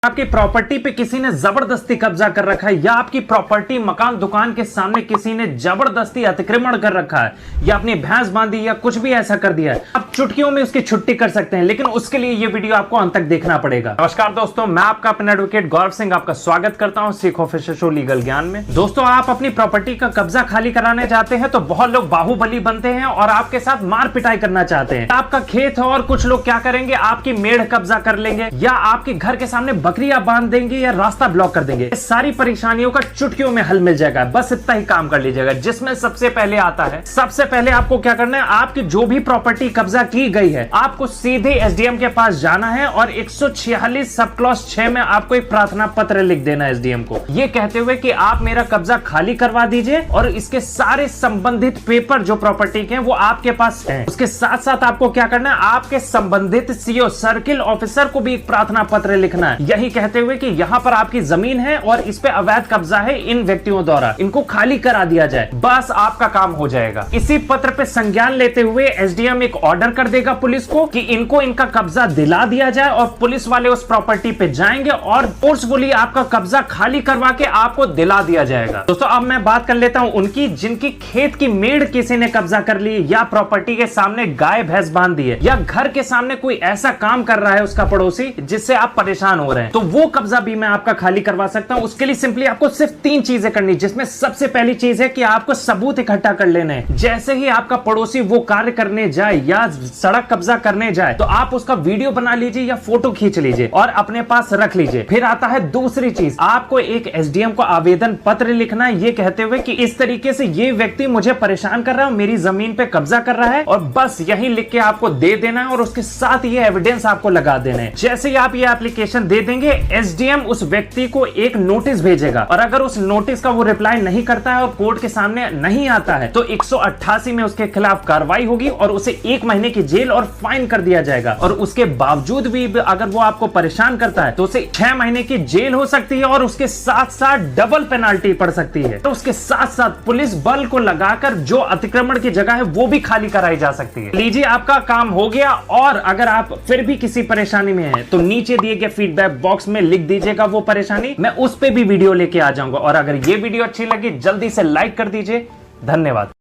आपकी प्रॉपर्टी पे किसी ने जबरदस्ती कब्जा कर रखा है, या आपकी प्रॉपर्टी मकान दुकान के सामने किसी ने जबरदस्ती अतिक्रमण कर रखा है, या अपनी भैंस बांधी, या कुछ भी ऐसा कर दिया है, आप चुटकियों में उसकी छुट्टी कर सकते हैं। लेकिन उसके लिए ये वीडियो आपको अंत तक देखना पड़ेगा। नमस्कार दोस्तों, मैं आपका अपना एडवोकेट गौरव सिंह आपका स्वागत करता हूं सीख ऑफिशियल शो लीगल ज्ञान में। दोस्तों, आप अपनी प्रॉपर्टी का कब्जा खाली कराने चाहते हैं तो बहुत लोग बाहुबली बनते हैं और आपके साथ मार पिटाई करना चाहते हैं। आपका खेत है और कुछ लोग क्या करेंगे, आपकी मेड़ कब्जा कर लेंगे, या आपके घर के सामने बकरियां बांध देंगे, या रास्ता ब्लॉक कर देंगे। इस सारी परेशानियों का चुटकियों में हल मिल जाएगा। बस इतना ही काम कर लीजिएगा। जिसमें सबसे पहले आता है, सबसे पहले आपको क्या करना है, आपकी जो भी प्रॉपर्टी कब्जा की गई है, आपको सीधे एसडीएम के पास जाना है और 146 सब क्लॉज 6 में आपको एक प्रार्थना पत्र लिख देना है एसडीएम को, ये कहते हुए कि आप मेरा कब्जा खाली करवा दीजिए और इसके सारे संबंधित पेपर जो प्रॉपर्टी के हैं वो आपके पास हैं। उसके साथ साथ आपको क्या करना है, आपके संबंधित सीओ सर्किल ऑफिसर को भी एक प्रार्थना पत्र लिखना है, यही कहते हुए कि यहाँ पर आपकी जमीन है और इस पे अवैध कब्जा है इन व्यक्तियों द्वारा, इनको खाली करा दिया जाए। बस आपका काम हो जाएगा। इसी पत्र पे संज्ञान लेते हुए एसडीएम एक ऑर्डर कर देगा पुलिस को कि इनको इनका कब्जा दिला दिया जाए, और पुलिस वाले उस प्रॉपर्टी पे जाएंगे और फोर्सफुली आपका कब्जा खाली करवा के आपको दिला दिया जाएगा। दोस्तों, अब मैं बात कर लेता हूं उनकी जिनकी खेत की मेड़ किसी ने कब्जा कर ली, या प्रॉपर्टी के सामने गाय भैंस बांध दी है, या घर के सामने कोई ऐसा काम कर रहा है उसका पड़ोसी जिससे आप परेशान हो रहे हैं, तो वो कब्जा भी मैं आपका खाली करवा सकता हूं। उसके लिए सिंपली आपको सिर्फ 3 चीजें करनी, जिसमें सबसे पहली चीज है कि आपको सबूत इकट्ठा कर लेने हैं। जैसे ही आपका पड़ोसी वो कार्य करने जाए या सड़क कब्जा करने जाए तो आप उसका वीडियो बना लीजिए या फोटो खींच लीजिए और अपने पास रख लीजिए। फिर आता है दूसरी चीज, आपको एक एसडीएम को आवेदन पत्र लिखना है, ये कहते हुए कि इस तरीके से ये व्यक्ति मुझे परेशान कर रहा है, मेरी जमीन पे कब्जा कर रहा है, और बस यही लिख के आपको दे देना है और उसके साथ ये एविडेंस आपको लगा देना है। जैसे ही आप ये एप्लीकेशन दे देंगे, एसडीएम उस व्यक्ति को एक नोटिस भेजेगा, और अगर उस नोटिस का वो रिप्लाई नहीं करता है और कोर्ट के सामने नहीं आता है तो 188 में उसके खिलाफ कार्रवाई होगी और उसे 1 महीने की जेल और फाइन कर दिया जाएगा। और उसके बावजूद भी अगर वो आपको परेशान करता है तो उसे 6 महीने की जेल हो सकती है और उसके साथ साथ डबल पेनाल्टी पड़ सकती है। तो उसके साथ साथ पुलिस बल को लगाकर जो अतिक्रमण की जगह है वो भी खाली कराई जा सकती है। लीजिए, आपका काम हो गया। और अगर आप फिर भी किसी परेशानी में हैं तो नीचे दिए गए फीडबैक बॉक्स में लिख दीजिएगा वो परेशानी, मैं उस पे भी वीडियो लेके आ जाऊंगा। और अगर ये वीडियो अच्छी लगी जल्दी से लाइक कर दीजिए। धन्यवाद।